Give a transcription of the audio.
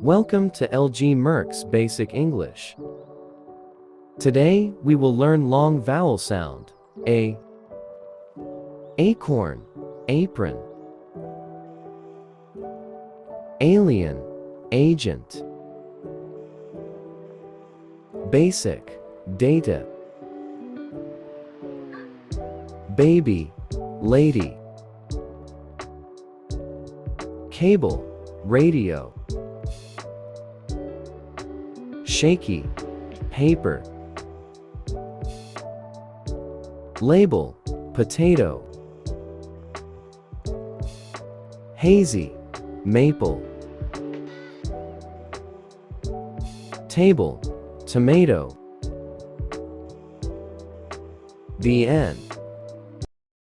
Welcome to LJMERX Basic English. Today, we will learn long vowel sound. A, acorn, apron. Alien, agent. Basic, data. Baby, lady. Cable, radio. Shaky, paper. Label, potato. Hazy, maple. Table, tomato. The end.